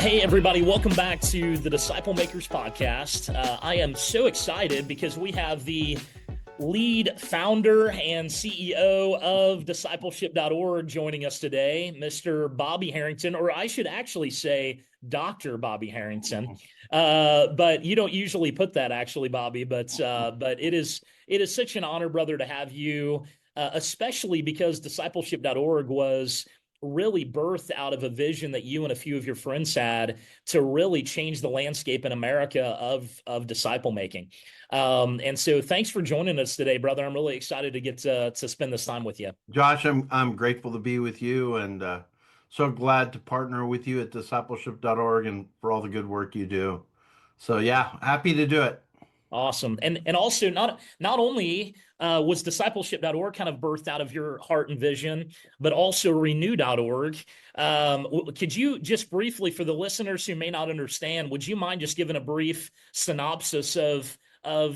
Hey, everybody, welcome back to the Disciple Makers Podcast. I am so excited because we have the lead founder and CEO of Discipleship.org joining us today, Mr. Bobby Harrington, or I should actually say Dr. Bobby Harrington. But you don't usually put that, actually, Bobby, but it is such an honor, brother, to have you, especially because Discipleship.org was really birthed out of a vision that you and a few of your friends had to really change the landscape in America of disciple making. And so thanks for joining us today, brother. I'm really excited to get to spend this time with you. Josh, I'm grateful to be with you and so glad to partner with you at Discipleship.org and for all the good work you do. So yeah, happy to do it. Awesome. And also not only was discipleship.org kind of birthed out of your heart and vision, but also renew.org. Could you just briefly, for the listeners who may not understand, would you mind just giving a brief synopsis of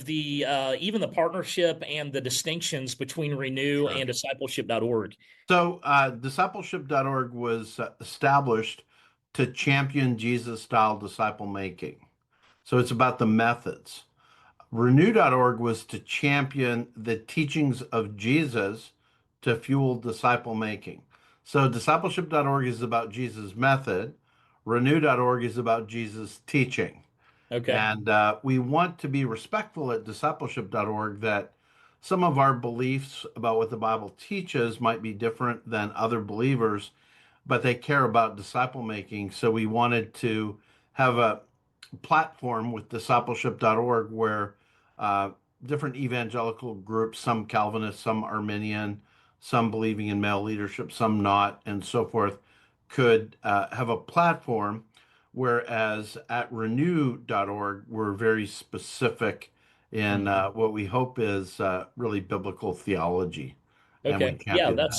the even the partnership and the distinctions between Renew and discipleship.org? So Discipleship.org was established to champion Jesus-style disciple making. So it's about the methods. Renew.org was to champion the teachings of Jesus to fuel disciple making. So discipleship.org is about Jesus' method. Renew.org is about Jesus' teaching. Okay. And we want to be respectful at discipleship.org that some of our beliefs about what the Bible teaches might be different than other believers, but they care about disciple making. So we wanted to have a platform with discipleship.org where different evangelical groups, some Calvinist, some Arminian, some believing in male leadership, some not, and so forth, could have a platform. Whereas at renew.org, we're very specific in what we hope is really biblical theology. And we Okay. Yeah, champion that.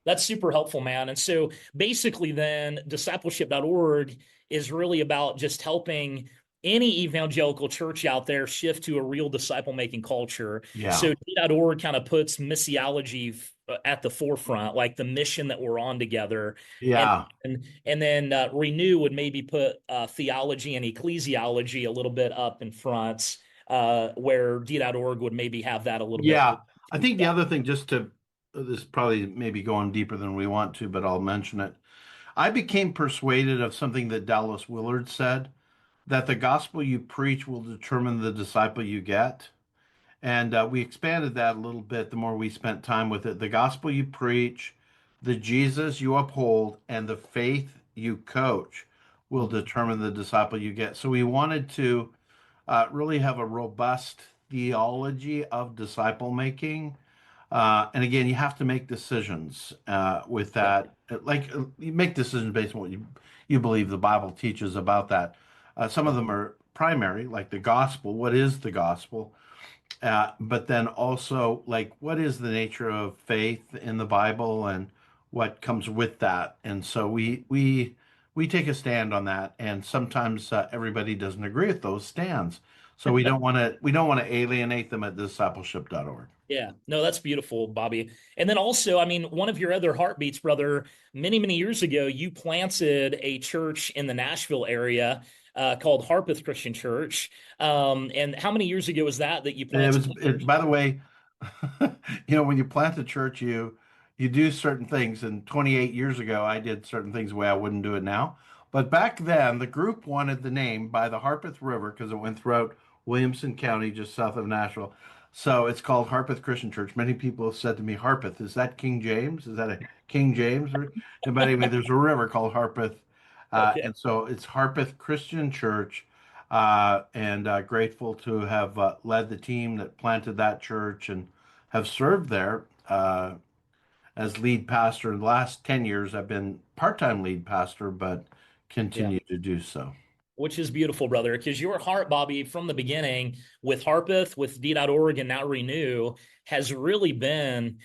that's super helpful, man. And so basically then discipleship.org is really about just helping any evangelical church out there shift to a real disciple making culture. Yeah. So D.org kind of puts missiology at the forefront, like the mission that we're on together. And Yeah. then Renew would maybe put theology and ecclesiology a little bit up in front, where D.org would maybe have that a little bit. Yeah. I think the other thing, just to, this is probably maybe going deeper than we want to, but I'll mention it. I became persuaded of something that Dallas Willard said, that the gospel you preach will determine the disciple you get. And we expanded that a little bit the more we spent time with it. The gospel you preach, the Jesus you uphold, and the faith you coach will determine the disciple you get. So we wanted to really have a robust theology of disciple making. And again, you have to make decisions with that. You make decisions based on what you believe the Bible teaches about that. Some of them are primary, like the gospel. What is the gospel? But then also, like, what is the nature of faith in the Bible and what comes with that? And so we take a stand on that, and sometimes everybody doesn't agree with those stands. So we don't want to alienate them at discipleship.org. Yeah, no, that's beautiful, Bobby. And then also, I mean, one of your other heartbeats, brother, many, many years ago, you planted a church in the Nashville area called Harpeth Christian Church. And how many years ago was that you And planted that church? by the way, when you plant a church, you do certain things. And 28 years ago, I did certain things the way I wouldn't do it now. But back then, the group wanted the name by the Harpeth River because it went throughout Williamson County, just south of Nashville. So it's called Harpeth Christian Church. Many people have said to me, Harpeth, is that King James? Is that a King James? But anyway, there's a river called Harpeth. Okay. And so it's Harpeth Christian Church. And grateful to have led the team that planted that church and have served there as lead pastor. In the last 10 years, I've been part-time lead pastor, but Yeah. continue to do so. Which is beautiful, brother, because your heart, Bobby, from the beginning with Harpeth, with D.org, and now Renew, has really been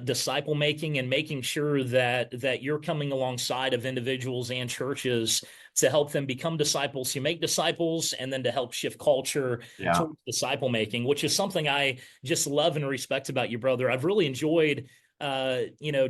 disciple making and making sure that you're coming alongside of individuals and churches to help them become disciples, to make disciples, and then to help shift culture Yeah. towards disciple making, which is something I just love and respect about you, brother. I've really enjoyed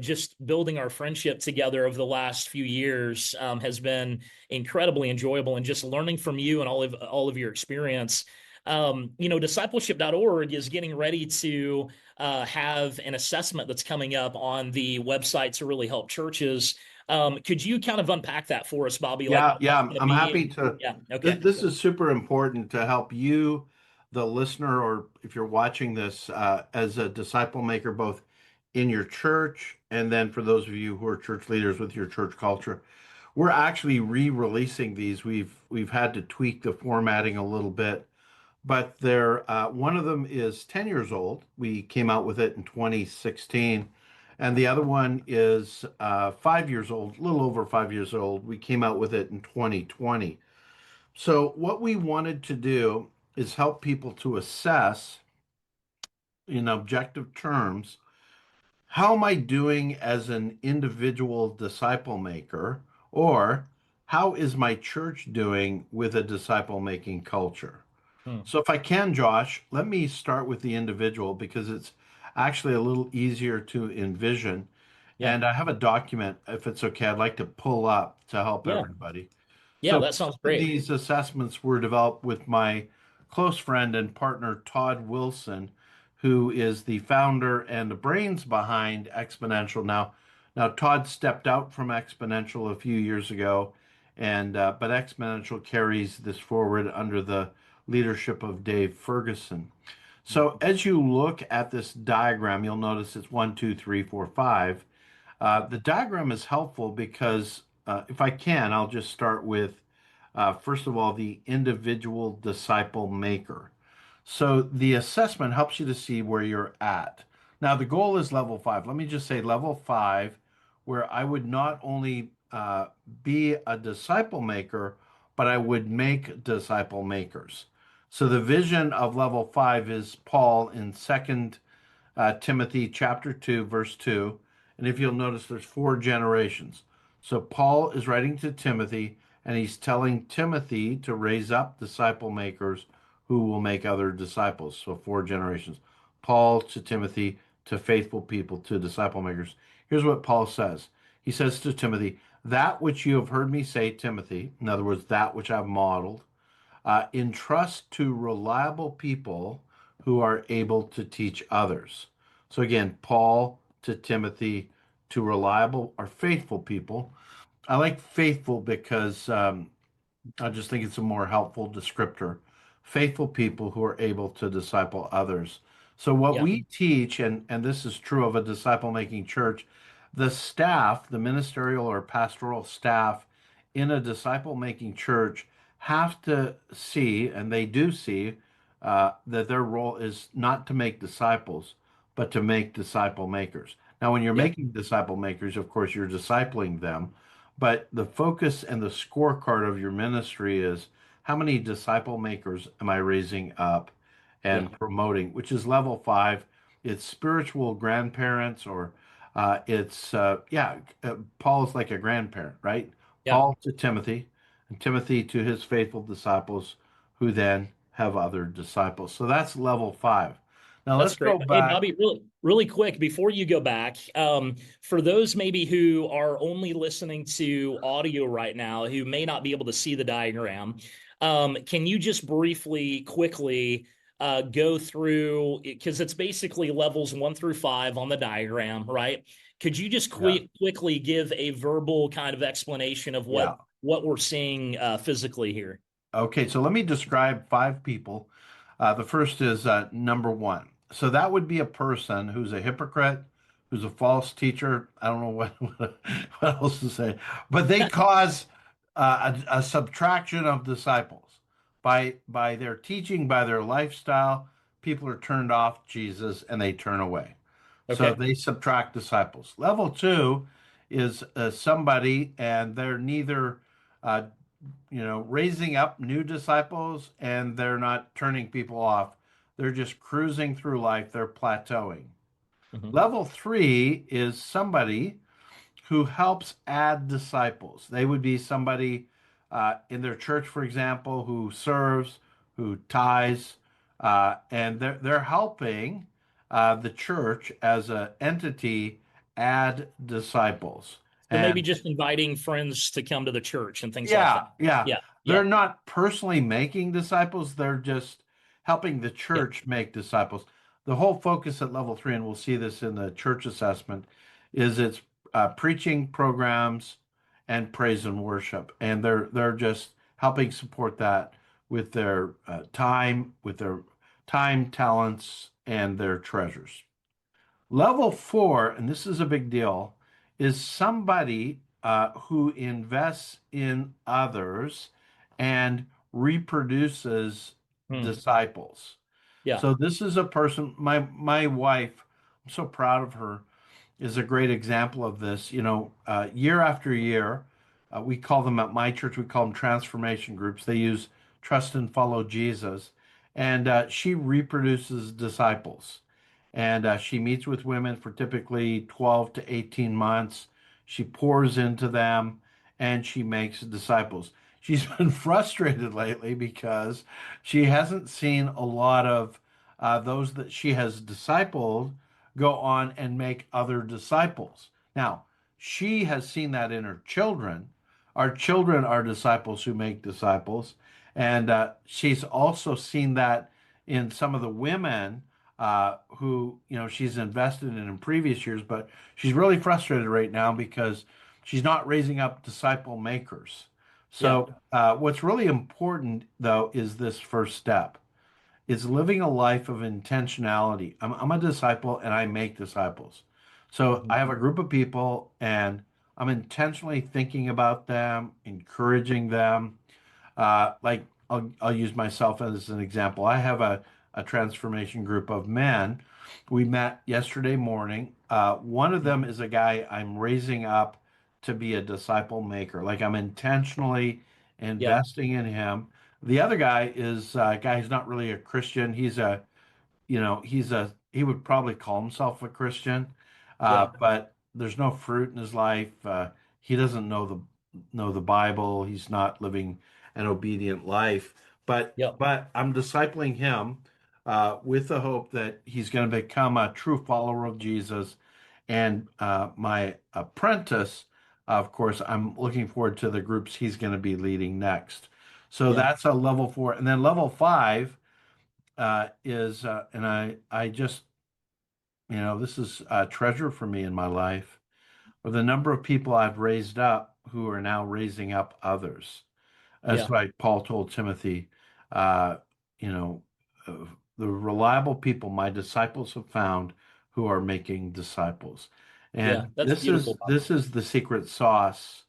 just building our friendship together over the last few years has been incredibly enjoyable, and just learning from you and all of your experience. Discipleship.org is getting ready to have an assessment that's coming up on the website to really help churches. Could you kind of unpack that for us, Bobby? Like Yeah, what yeah, that's I'm, going to I'm be? happy And to. yeah, This, okay. this is super important to help you, the listener, or if you're watching this as a disciple maker, both in your church and then for those of you who are church leaders with your church culture. We're actually re-releasing these. We've had to tweak the formatting a little bit, but they're one of them is 10 years old. We came out with it in 2016, and the other one is 5 years old, a little over 5 years old. We came out with it in 2020. So what we wanted to do is help people to assess in objective terms, how am I doing as an individual disciple maker, or how is my church doing with a disciple making culture? Hmm. So, if I can, Josh, let me start with the individual because it's actually a little easier to envision. Yeah, And I have a document, if it's okay, I'd like to pull up to help yeah, everybody. yeah. So, That both sounds of great. these assessments were developed with my close friend and partner, Todd Wilson, who is the founder and the brains behind Exponential. Now Todd stepped out from Exponential a few years ago, and but Exponential carries this forward under the leadership of Dave Ferguson. So, as you look at this diagram, you'll notice it's 1, 2, 3, 4, 5. The diagram is helpful because if I can, I'll just start with first of all, the individual disciple maker. So the assessment helps you to see where you're at. Now, the goal is level five. Let me just say level five, where I would not only be a disciple maker, but I would make disciple makers. So the vision of level five is Paul in Second Timothy chapter 2, verse 2. And if you'll notice, there's four generations. So Paul is writing to Timothy, and he's telling Timothy to raise up disciple makers who will make other disciples. So four generations. Paul to Timothy, to faithful people, to disciple makers. Here's what Paul says. He says to Timothy, that which you have heard me say, Timothy, in other words, that which I've modeled, entrust to reliable people who are able to teach others. So again, Paul to Timothy, to reliable or faithful people. I like faithful because I just think it's a more helpful descriptor. Faithful people who are able to disciple others. So what Yeah, we teach, and this is true of a disciple making church, the staff, the ministerial or pastoral staff in a disciple making church have to see, and they do see, that their role is not to make disciples, but to make disciple makers. Now, when you're yeah, making disciple makers, of course, you're discipling them, but the focus and the scorecard of your ministry is how many disciple makers am I raising up yeah, and promoting, which is level five. It's spiritual grandparents, or Paul's like a grandparent, right? yeah. Paul to Timothy, and Timothy to his faithful disciples, who then have other disciples. So that's level five. Now That's let's great. go Hey, back. Bobby, really, really quick before you go back, for those maybe who are only listening to audio right now, who may not be able to see the diagram, can you just briefly, quickly go through, because it's basically levels 1 through 5 on the diagram, right? Could you just Yeah, quickly give a verbal kind of explanation of what yeah. what we're seeing physically here? Okay, so let me describe five people. The first is number one. So that would be a person who's a hypocrite, who's a false teacher. I don't know what else to say, but they cause a subtraction of disciples by their teaching, by their lifestyle. People are turned off Jesus and they turn away. So Okay. they subtract disciples. Level two is somebody, and they're neither uh, raising up new disciples, and they're not turning people off. They're just cruising through life. They're plateauing. Mhm. Level three is somebody who helps add disciples. They would be somebody in their church, for example, who serves, who tithes, and they're helping the church as an entity add disciples. So maybe And just inviting friends to come to the church and things like that. yeah, yeah. Yeah, yeah, They're not personally making disciples, they're just helping the yeah. church make disciples. The whole focus at level three, and we'll see this in the church assessment, is it's preaching programs and praise and worship. And they're just helping support that with their time, talents, and their treasures. Level four, and this is a big deal, is somebody who invests in others and reproduces Hmm. disciples. Yeah, So this is a person, my wife, I'm so proud of her, is a great example of this. Year after year, we call them at my church, we call them transformation groups. They use trust and follow Jesus, and she reproduces disciples. And she meets with women for typically 12 to 18 months. She pours into them and she makes disciples. She's been frustrated lately because she hasn't seen a lot of those that she has discipled go on and make other disciples. Now, she has seen that in her children. Our children are disciples who make disciples. And she's also seen that in some of the women who, she's invested in previous years, but she's really frustrated right now because she's not raising up disciple makers. yeah. So, what's really important, though, is this first step. It's living a life of intentionality. I'm a disciple and I make disciples. So Mhm. I have a group of people and I'm intentionally thinking about them, encouraging them. Like I'll use myself as an example. I have a transformation group of men. We met yesterday morning. One of them is a guy I'm raising up to be a disciple maker. Like I'm intentionally Yeah, investing in him. The other guy is a guy who's not really a Christian. He would probably call himself a Christian, yeah, but there's no fruit in his life. He doesn't know the Bible. He's not living an obedient life. But yeah, but I'm discipling him with the hope that he's going to become a true follower of Jesus. And my apprentice, of course, I'm looking forward to the groups he's going to be leading next. So yeah, that's a level four, and then level five is and I just this is a treasure for me in my life, or the number of people I've raised up who are now raising up others. That's yeah, why Paul told Timothy, uh, you know, uh, the reliable people my disciples have found who are making disciples. yeah. And That's this beautiful, is Bobby. this is the secret sauce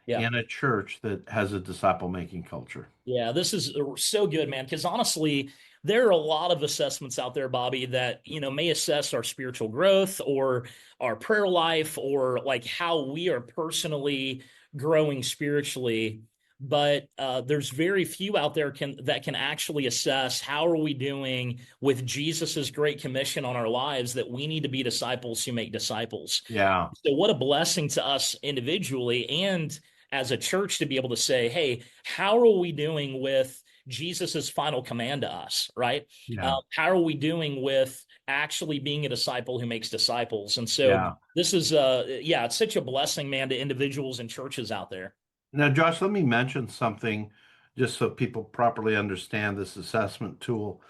Yeah. in a church that has a disciple making culture. Yeah, this is so good, man. Because honestly, there are a lot of assessments out there, Bobby, that may assess our spiritual growth or our prayer life or like how we are personally growing spiritually. But there's very few out there that can actually assess how are we doing with Jesus's great commission on our lives that we need to be disciples who make disciples. Yeah, So what a blessing to us individually and as a church to be able to say, hey, how are we doing with Jesus's final command to us, right? yeah, How are we doing with actually being a disciple who makes disciples? And so yeah. this is, yeah, it's such a blessing, man, to individuals and churches out there. Now, Josh, let me mention something just so people properly understand this assessment tool.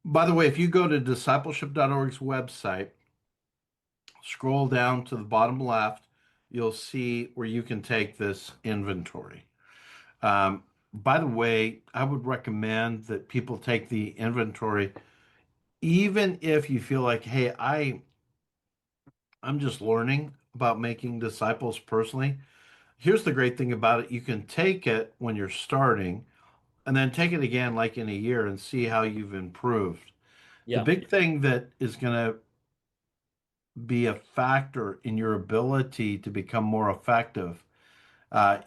By the way, if you go to discipleship.org's website, scroll down to the bottom left, you'll see where you can take this inventory. By the way, I would recommend that people take the inventory, even if you feel like, hey, I'm just learning about making disciples personally. Here's the great thing about it. You can take it when you're starting and then take it again like in a year and see how you've improved. The Yeah. big thing that is going to be a factor in your ability to become more effective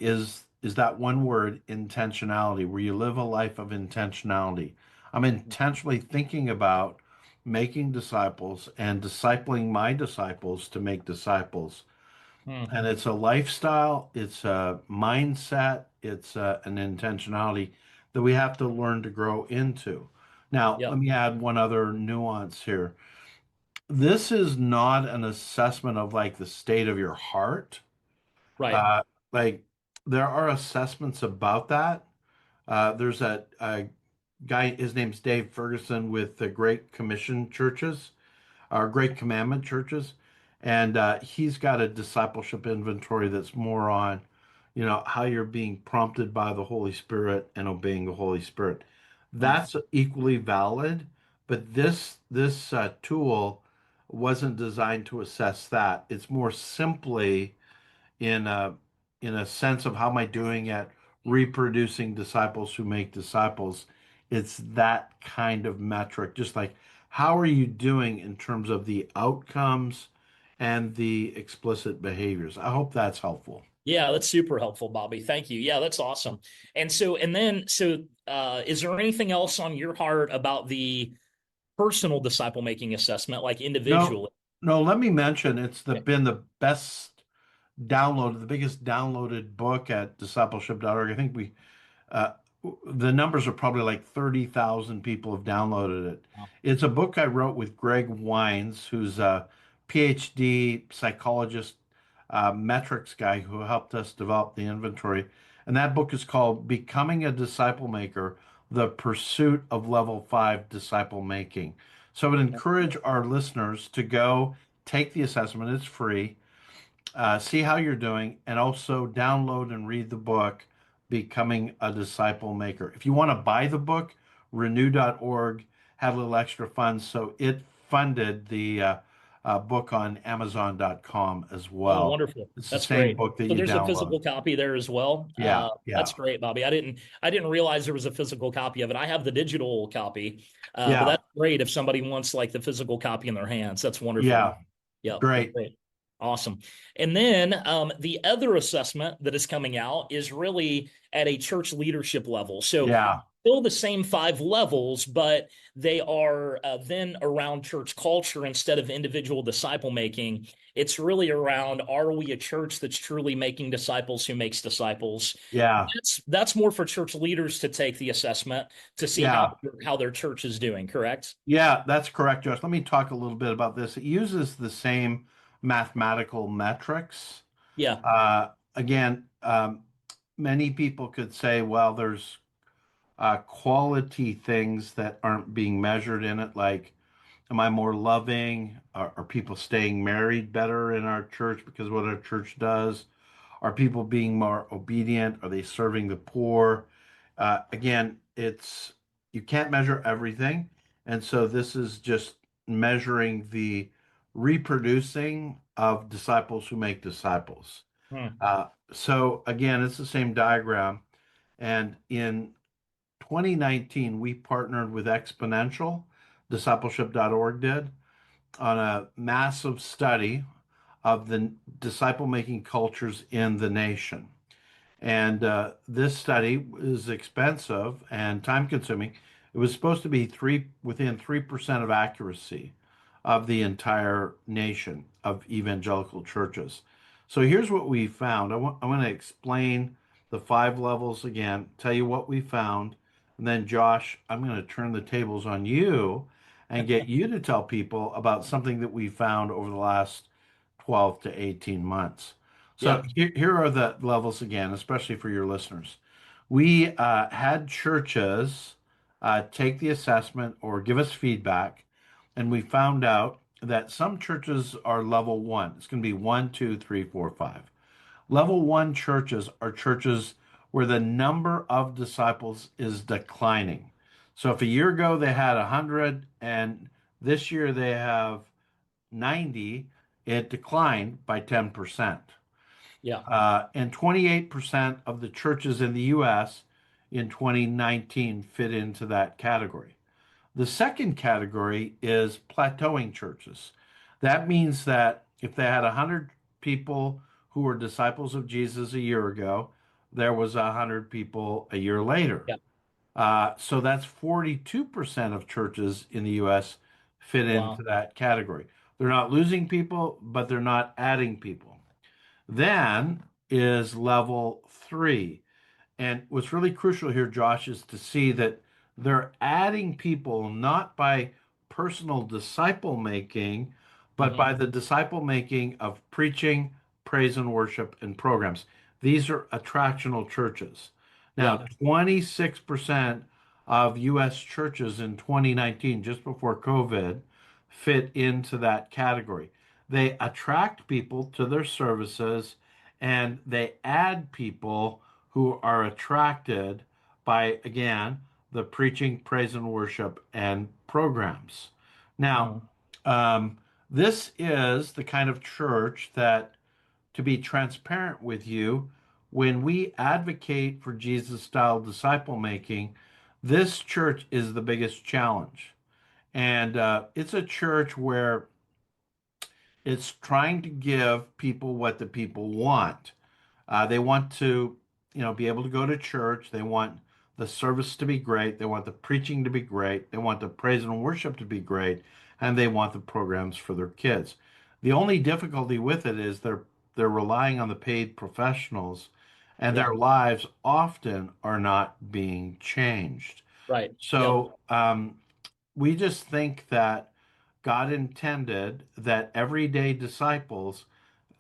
is that one word, intentionality, where you live a life of intentionality. I'm intentionally thinking about making disciples and discipling my disciples to make disciples. Hmm. And it's a lifestyle, it's a mindset, it's an intentionality that we have to learn to grow into. Now, Yeah. let me add one other nuance here. this is not an assessment of like the state of your heart. Right. Uh, like there are assessments about that. There's a guy, his name's Dave Ferguson with the Great Commission churches, our Great Commandment churches, and he's got a discipleship inventory that's more on, how you're being prompted by the Holy Spirit and obeying the Holy Spirit. Mm. That's equally valid, but this tool wasn't designed to assess that. It's more simply in a sense of how am I doing at reproducing disciples who make disciples. It's that kind of metric, just like how are you doing in terms of the outcomes and the explicit behaviors. I hope that's helpful. Yeah, that's super helpful, Bobby. Thank you. Yeah, that's awesome. And so, is there anything else on your heart about the personal disciple making assessment, like No, individually? no, let me mention Yeah. been the best downloaded, the biggest downloaded book at discipleship.org. I think Uh, the numbers are probably like 30,000 people have downloaded it. Wow. It's a book I wrote with Greg Wines, who's a PhD psychologist, metrics guy who helped us develop the inventory. And that book is called Becoming a Disciple Maker: The Pursuit of Level 5 Disciple Making. So I would encourage our listeners to go take the assessment. It's free, see how you're doing, and also download and read the book, Becoming a Disciple Maker. If you want to buy the book, renew.org had a little extra funds, so it funded the book on Amazon.com as Oh, well. wonderful. It's the That's same great. book that So you there's a download. physical copy there as well. Yeah, That's yeah, great, Bobby. I didn't realize there was a physical copy of it. I have the digital copy, but yeah, that's great if somebody wants like the physical copy in their hands. That's wonderful. yeah. Yeah, that's Great. great. Awesome. And then the other assessment that is coming out is really at a church leadership level. So Yeah, still the same five levels, but they are then around church culture instead of individual disciple making. It's really around, are we a church that's truly making disciples who makes disciples? yeah, That's more for church leaders to take the assessment to see how yeah. how their church is doing, correct? Yeah, that's correct, Josh. Let me talk a little bit about this. It uses the same mathematical metrics. Yeah, Again, many people could say, well, there's quality things that aren't being measured in it, like, am I more loving? Are people staying married better in our church because of what our church does? Are people being more obedient? Are they serving the poor? Again, you can't measure everything, and so this is just measuring the reproducing of disciples who make disciples. hmm. So again, it's the same diagram, and in 2019 we partnered with Exponential, Discipleship.org did, on a massive study of the disciple making cultures in the nation. And this study is expensive and time consuming. It was supposed to be within 3% of accuracy of the entire nation of evangelical churches. So here's what we found. I want to explain the five levels again, tell you what we found, and then Josh, I'm going to turn the tables on you and get you to tell people about something that we found over the last 12 to 18 months. So Yeah, here are the levels again, especially for your listeners. We had churches take the assessment or give us feedback, and we found out that some churches are level one. It's going to be one, two, three, four, five. Level one churches are churches where the number of disciples is declining. So if a year ago they had 100 and this year they have 90, it declined by 10%. yeah, And 28% of the churches in the US in 2019 fit into that category. The second category is plateauing churches. That means that if they had 100 people who were disciples of Jesus a year ago, there was 100 people a year later. yeah. So that's 42% of churches in the US fit into Wow. that category. They're not losing people, but they're not adding people. Then is level three. And what's really crucial here, Josh, is to see that they're adding people not by personal disciple making, but Hmm. by the disciple making of preaching, praise and worship, and programs. These are attractional churches. Now, Yeah. 26% of U.S. churches in 2019, just before COVID, fit into that category. They attract people to their services and they add people who are attracted by, again, the preaching, praise, and worship and programs. Now, Hmm. um, this is the kind of church that, to be transparent with you, when we advocate for Jesus style disciple making, this church is the biggest challenge. And it's a church where it's trying to give people what the people want. They want to, be able to go to church. They want the service to be great. They want the preaching to be great. They want the praise and worship to be great, and they want the programs for their kids. The only difficulty with it is they're relying on the paid professionals, and Yeah. their lives often are not being changed. Right. Yep. So we just think that God intended that everyday disciples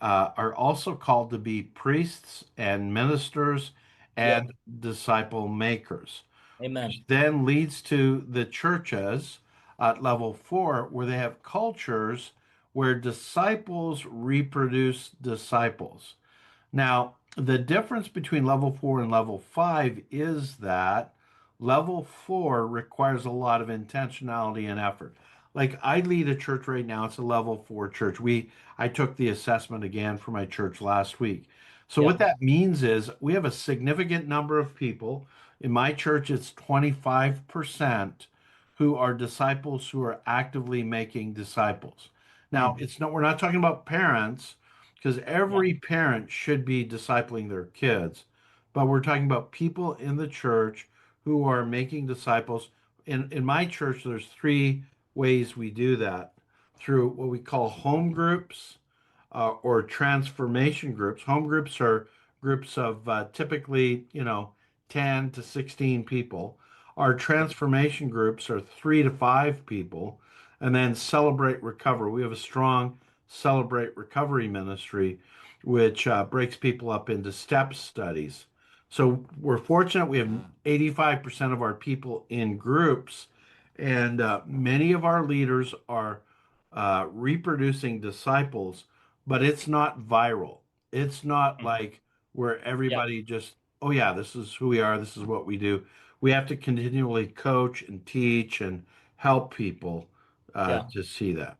are also called to be priests and ministers Yep. and disciple makers, which Amen. then leads to the churches at level 4, where they have cultures where disciples reproduce disciples. Now, the difference between level 4 and level 5 is that level 4 requires a lot of intentionality and effort. Like I lead a church right now, it's a level 4 church. I took the assessment again for my church last week. So what Yep. that means is we have a significant number of people. In my church, it's 25% who are disciples who are actively making disciples. Now, Mm. it's not we're not talking about parents because Yeah. every parent should be discipling their kids. But we're talking about people in the church who are making disciples. In my church, there's three ways we do that through what we call home groups or transformation groups. Home groups are groups of typically, 10 to 16 people. Our transformation groups are 3 to 5 people. And then Celebrate Recover. We have a strong Celebrate Recovery ministry, which breaks people up into step studies. So we're fortunate we have 85% of our people in groups, and many of our leaders are reproducing disciples, but it's not viral. It's not Mm. like where Yeah. everybody just, oh, yeah, this is who we are, this is what we do. We have to continually coach and teach and help people Yeah. to see that.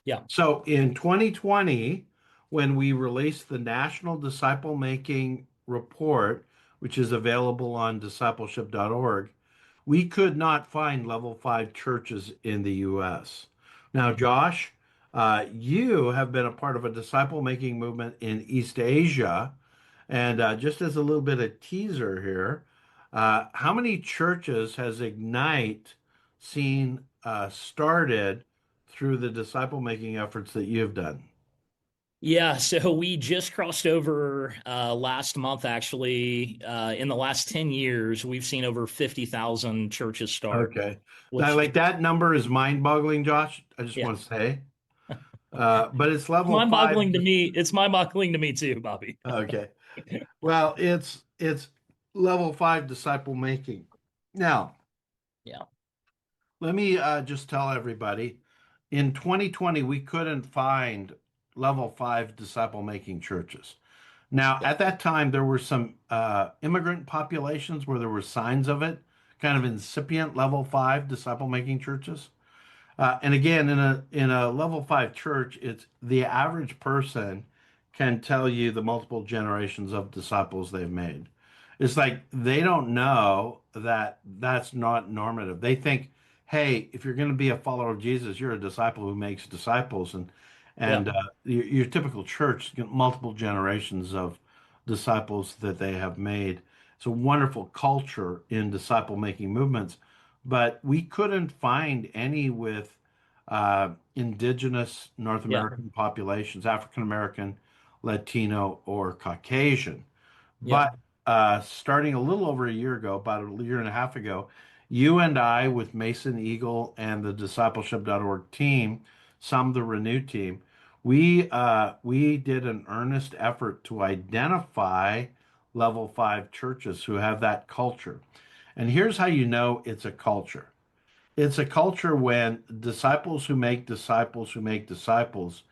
Yeah. So in 2020, when we released the National Disciple Making Report, which is available on Discipleship.org, we could not find level 5 churches in the US. Now, Mm. Josh, you have been a part of a disciple making movement in East Asia. And just as a little bit of teaser here, how many churches has Ignite seen started through the disciple making efforts that you've done? Yeah, so we just crossed over last month, actually. In the last 10 years, we've seen over 50,000 churches start, Okay. That, which, like that number is mind-boggling, Josh. I just yeah, want to say. But it's it's level five. mind-boggling to me. It's mind-boggling to me too, Bobby. Okay. Well, it's level 5 disciple making. Now, Yeah. let me just tell everybody, in 2020, we couldn't find level 5 disciple making churches. Now, Yeah. at that time, there were some immigrant populations where there were signs of it, kind of incipient level 5 disciple making churches. And again, in a level 5 church, it's the average person can tell you the multiple generations of disciples they've made. It's like they don't know that that's not normative. They think, hey, if you're going to be a follower of Jesus, you're a disciple who makes disciples, and Yeah. your typical church, multiple generations of disciples that they have made. It's a wonderful culture in disciple making movements, but we couldn't find any with indigenous North Yeah. American populations, African American, Latino, or Caucasian. Yeah. But starting a little over a year ago, about a year and a half ago, You and I, with Mason Eagle and the Discipleship.org team, some the Renew team, we did an earnest effort to identify level five churches who have that culture. And here's how you know it's a culture. It's a culture when disciples who make disciples who make disciples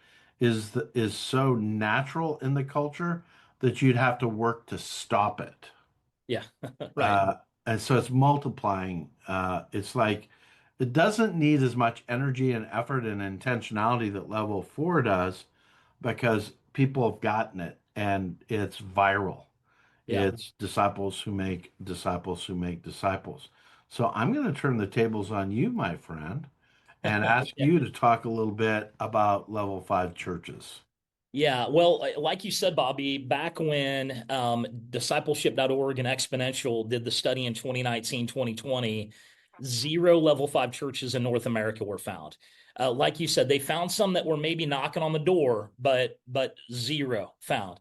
is so natural in the culture that you'd have to work to stop it. Yeah. Right. Uh, and so it's multiplying. It's like it doesn't need as much energy and effort and intentionality that level four does because people have gotten it and it's viral. Yeah. It's disciples who make disciples who make disciples. So I'm going to turn the tables on you, my friend, and ask Yeah. you to talk a little bit about level five churches. Yeah, well, like you said, Bobby, back when discipleship.org and Exponential did the study in 2019, 2020, zero level five churches in North America were found. Like you said, they found some that were maybe knocking on the door, but zero found.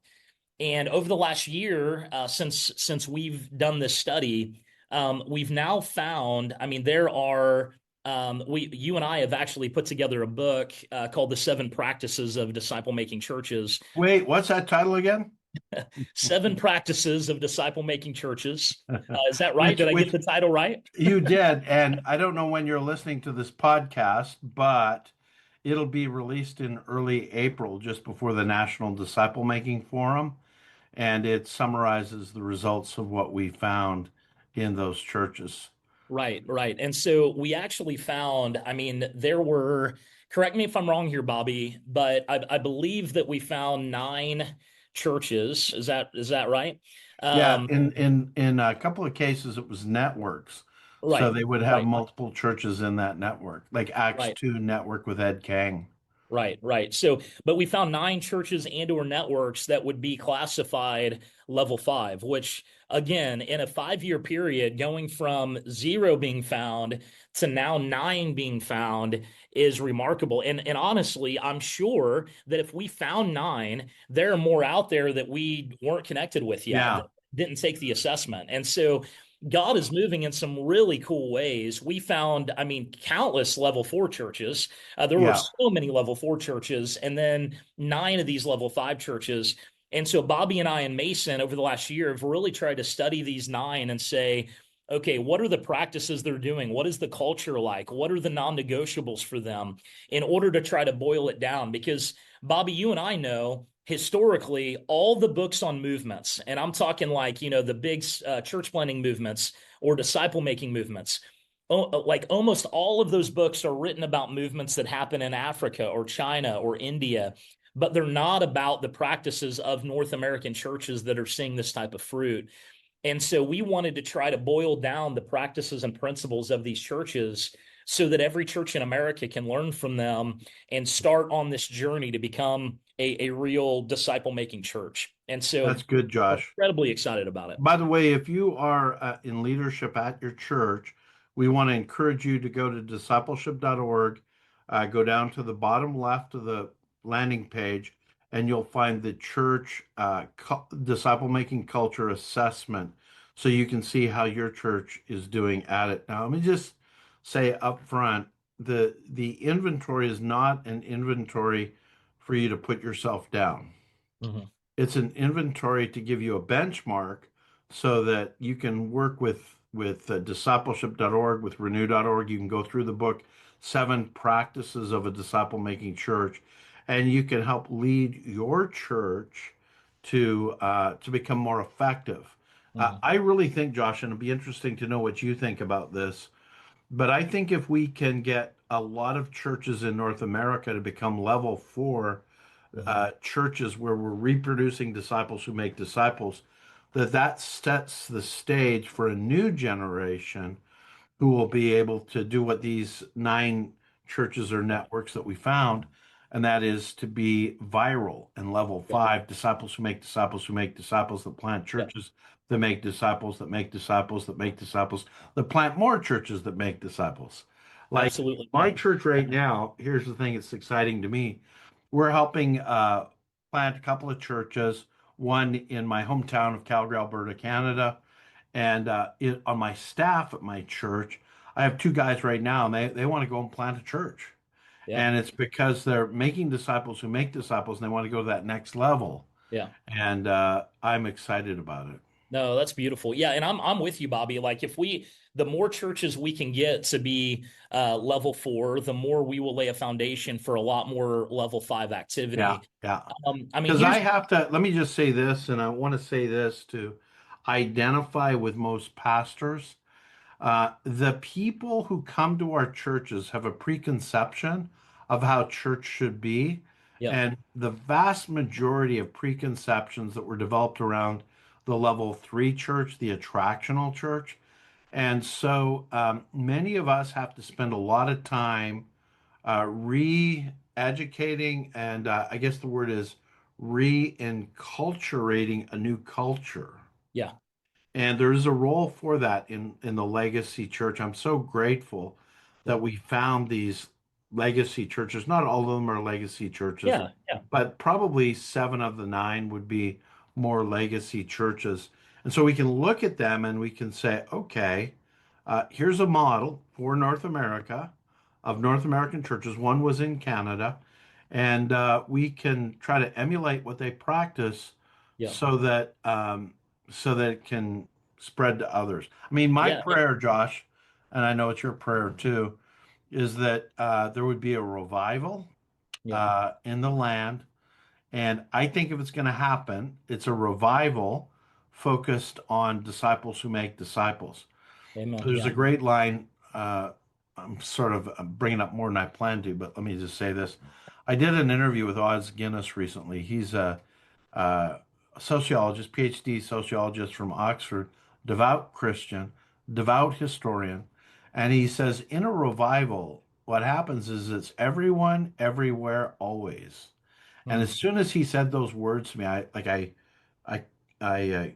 And over the last year, since we've done this study, we've now found. I mean, there are. You and I have actually put together a book called "The Seven Practices of Disciple Making Churches." Wait, what's that title again? Seven Practices of Disciple Making Churches. Is that right? Which Did I get which the title right? you did, and I don't know when you're listening to this podcast, but it'll be released in early April, just before the National Disciple Making Forum, and it summarizes the results of what we found in those churches. Right, right. And so we actually found, I mean, there were, correct me if I'm wrong here, Bobby, but I believe that we found nine churches. Is that right? Yeah, Um, in a couple of cases, it was networks. So right, they would have right, multiple churches in that network, like Acts right. 2 network with Ed Kang. Right, right. So, but we found nine churches and or networks that would be classified level five, which again, in a 5 year period, going from zero being found to now nine being found is remarkable. And honestly, I'm sure that if we found nine, there are more out there that we weren't connected with yet, that Yeah, didn't take the assessment. And so God is moving in some really cool ways. We found, I mean, countless level four churches. There were yeah, so many level four churches, and then nine of these level five churches. And so Bobby and I and Mason over the last year have really tried to study these nine and say, okay, what are the practices they're doing? What is the culture like? What are the non-negotiables for them in order to try to boil it down? Because Bobby, you and I know historically all the books on movements, and I'm talking like, the big church planting movements or disciple making movements, like almost all of those books are written about movements that happen in Africa or China or India, but they're not about the practices of North American churches that are seeing this type of fruit. And so we wanted to try to boil down the practices and principles of these churches so that every church in America can learn from them and start on this journey to become a real disciple making church. And so that's good, we're Josh. incredibly excited about it. By the way, if you are in leadership at your church, we want to encourage you to go to discipleship.org, go down to the bottom left of the landing page, and you'll find the church disciple making culture assessment so you can see how your church is doing at it. Now, let me just say up front, the inventory is not an inventory for you to put yourself down. Mhm. It's an inventory to give you a benchmark so that you can work with discipleship.org, with renew.org. You can go through the book, Seven Practices of a Disciple Making Church, and you can help lead your church to become more effective. Mhm. I really think, Josh, and it'd be interesting to know what you think about this, but I think if we can get a lot of churches in North America to become level four Mhm. churches where we're reproducing disciples who make disciples, that sets the stage for a new generation who will be able to do what these nine churches or networks that we found, and that is to be viral and level Yeah. five disciples who make disciples who make disciples that plant Yeah. churches that make disciples that make disciples that make disciples that plant more churches that make disciples. Like Absolutely. my Yeah. church right now, here's the thing that's exciting to me. We're helping plant a couple of churches, one in my hometown of Calgary, Alberta, Canada, and on my staff at my church. I have two guys right now, and they want to go and plant a church. Yeah. And it's because they're making disciples who make disciples, and they want to go to that next level. Yeah. And I'm excited about it. No, that's beautiful. Yeah, and I'm with you, Bobby. Like if we the more churches we can get to be level 4, the more we will lay a foundation for a lot more level 5 Yeah, activity. yeah. I mean, Because I here's have to, let me just say this, and I want to say this to identify with most pastors. The people who come to our churches have a preconception of how church should be. yeah, And the vast majority of preconceptions that were developed around the level 3 church, the attractional church. And so many of us have to spend a lot of time re-educating, and I guess the word is re-enculturating a new culture. yeah, And there's a role for that in the legacy church. I'm so grateful yeah, that we found these legacy churches. Not all of them are legacy churches, yeah, yeah, but probably seven of the nine would be more legacy churches. And so we can look at them and we can say, okay, here's a model for North America of North American churches. One was in Canada, and we can try to emulate what they practice yeah, so that so that it can spread to others. I mean, my yeah, prayer, Josh, and I know it's your prayer too, is that there would be a revival yeah. in the land. And I think if it's going to happen, it's a revival focused on disciples who make disciples. Amen. There's a Yeah, great line. I'm bringing up more than I planned to, but let me just say this. I did an interview with Oz Guinness recently. He's a sociologist, PhD sociologist from Oxford, devout Christian, devout historian. And he says, in a revival, what happens is it's everyone, everywhere, always. And as mm, soon as he said those words to me, I, I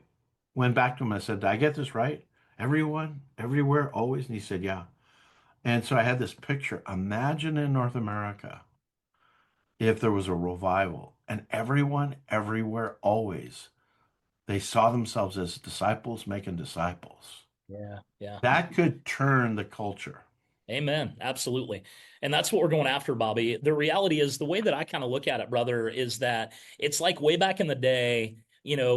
went back to him and I said, "Did I get this right? Everyone, everywhere, always." And he said, "Yeah." And so I had this picture. Imagine in North America if there was a revival and everyone, everywhere, always, they saw themselves as disciples making disciples. yeah, yeah. That could turn the culture. Amen. Absolutely. And that's what we're going after, Bobby. The reality is the way that I kind of look at it, brother, is that it's like way back in the day,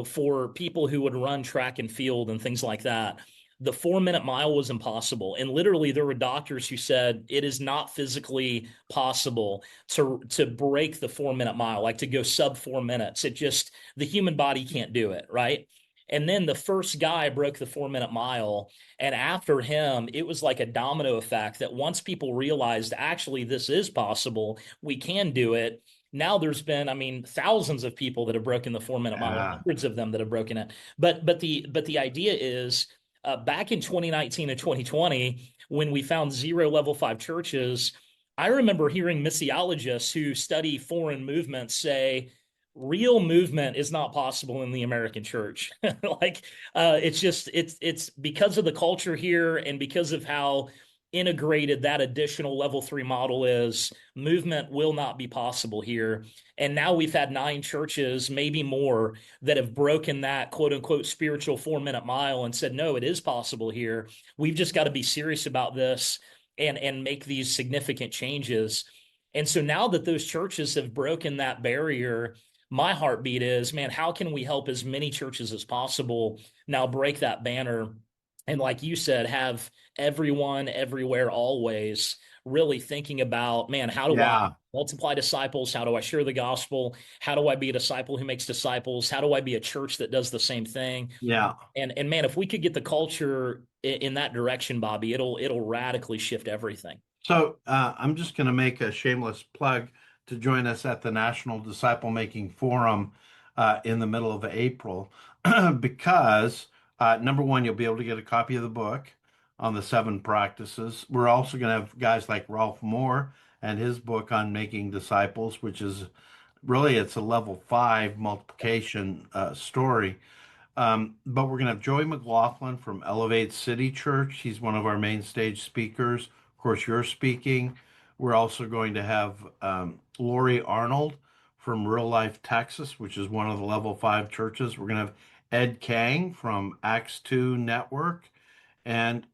for people who would run track and field and things like that. The 4 minute mile was impossible. And literally there were doctors who said it is not physically possible to break the 4 minute mile, like to go sub 4 minutes. It just the human body can't do it, right? And then the first guy broke the 4 minute mile, and after him, it was like a domino effect that once people realized actually this is possible, we can do it. Now there's been, I mean, thousands of people that have broken the 4 minute mile, Yeah. hundreds of them that have broken it. But the idea is back in 2019 and 2020, when we found zero level 5 churches, I remember hearing missiologists who study foreign movements say real movement is not possible in the American church. Like it's because of the culture here and because of how integrated that additional level 3 model is, movement will not be possible here. And now we've had 9 churches, maybe more, that have broken that quote unquote spiritual 4 minute mile and said, no, it is possible here. We've just got to be serious about this and make these significant changes. And so now that those churches have broken that barrier, my heartbeat is, man, how can we help as many churches as possible now break that banner? And like you said, have everyone, everywhere, always really thinking about, man, how do I Yeah. multiply disciples? How do I share the gospel? How do I be a disciple who makes disciples? How do I be a church that does the same thing? Yeah. And man, if we could get the culture in that direction, Bobby, it'll radically shift everything. So I'm just going to make a shameless plug to join us at the National Disciple Making Forum in the middle of April because number one, you'll be able to get a copy of the book on the 7 practices. We're also going to have guys like Ralph Moore and his book on making disciples, which is really it's a level 5 multiplication story. But we're going to have Joey McLaughlin from Elevate City Church. He's one of our main stage speakers. Of course, you're speaking. We're also going to have Lori Arnold from Real Life Texas, which is one of the level 5 churches. We're going to have Ed Kang from Acts 2 Network. And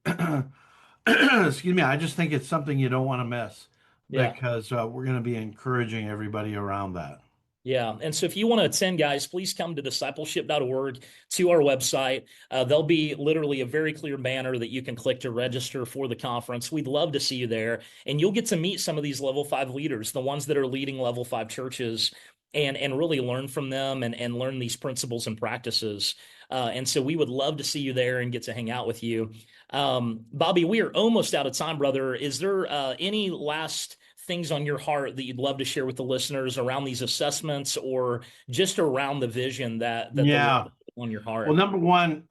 excuse me, I just think it's something you don't want to miss Yeah. because we're going to be encouraging everybody around that. Yeah. And so if you want to attend, guys, please come to discipleship.org to our website. There'll be literally a very clear banner that you can click to register for the conference. We'd love to see you there. And you'll get to meet some of these level five leaders, the ones that are leading level five churches, and really learn from them and learn these principles and practices. And so we would love to see you there and get to hang out with you. Bobby, we are almost out of time, brother. Is there any last things on your heart that you'd love to share with the listeners around these assessments or just around the vision that the Lord Yeah. put on your Well, heart? number one,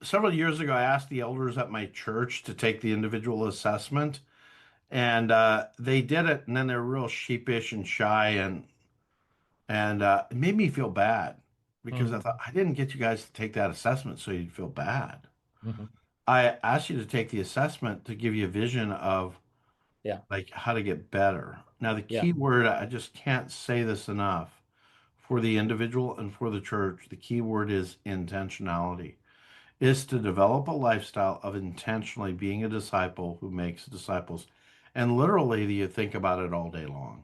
several years ago, I asked the elders at my church to take the individual assessment, and they did it, and then they're real sheepish and shy, and it made me feel bad because I Mhm, thought I didn't get you guys to take that assessment so you'd feel bad. mhm. I asked you to take the assessment to give you a vision of Yeah, like how to get better. Now, the yeah, key word, I just can't say this enough for the individual and for the church. The key word is intentionality, is to develop a lifestyle of intentionally being a disciple who makes disciples. And literally, you think about it all day long.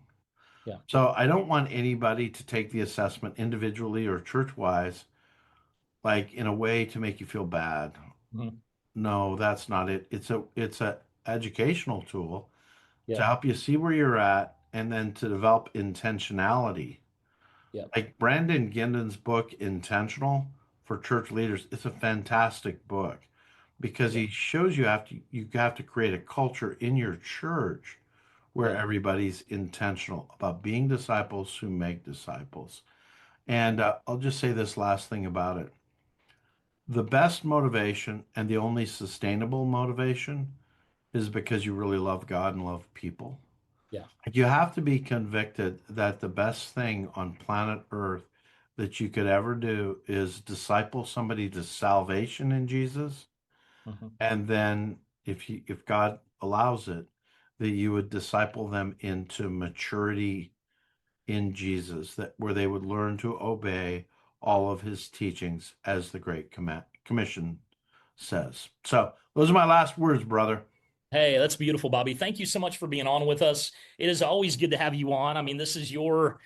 yeah. So I don't want anybody to take the assessment individually or church wise, like in a way to make you feel bad. Mhm. No, that's not it. It's a educational tool to Yeah, help you see where you're at and then to develop intentionality. yeah, Like Brandon Ginden's book, Intentional for Church Leaders, it's a fantastic book because yeah, he shows you have to create a culture in your church where yeah, everybody's intentional about being disciples who make disciples. yeah, And I'll just say this last thing about it. The best motivation and the only sustainable motivation is because you really love God and love people. yeah. You have to be convicted that the best thing on planet Earth that you could ever do is disciple somebody to salvation in Jesus, Mhm. and then if God allows it, that you would disciple them into maturity in Jesus, that where they would learn to obey all of his teachings as the Great Commission says. So those are my last words, brother. Hey, that's beautiful, Bobby. Thank you so much for being on with us. It is always good to have you on. I mean, this is your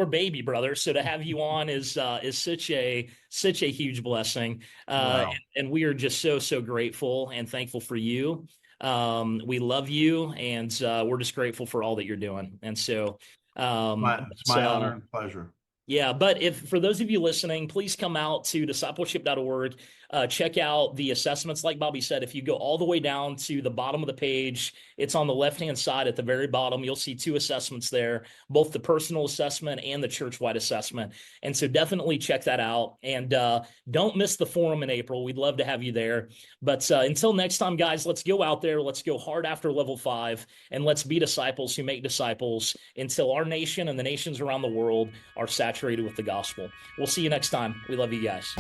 baby, brother. So to have you on is such a huge blessing. Well, And we are just so grateful and thankful for you. We love you, and we're just grateful for all that you're doing. And so, it's my honor and pleasure. yeah, but if for those of you listening, please come out to discipleship.org. Check out the assessments. Like Bobby said, if you go all the way down to the bottom of the page, it's on the left-hand side at the very bottom. You'll see two assessments there, both the personal assessment and the church-wide assessment. And so definitely check that out. And don't miss the forum in April. We'd love to have you there. But until next time, guys, let's go out there. Let's go hard after level five, and let's be disciples who make disciples until our nation and the nations around the world are saturated with the gospel. We'll see you next time. We love you guys.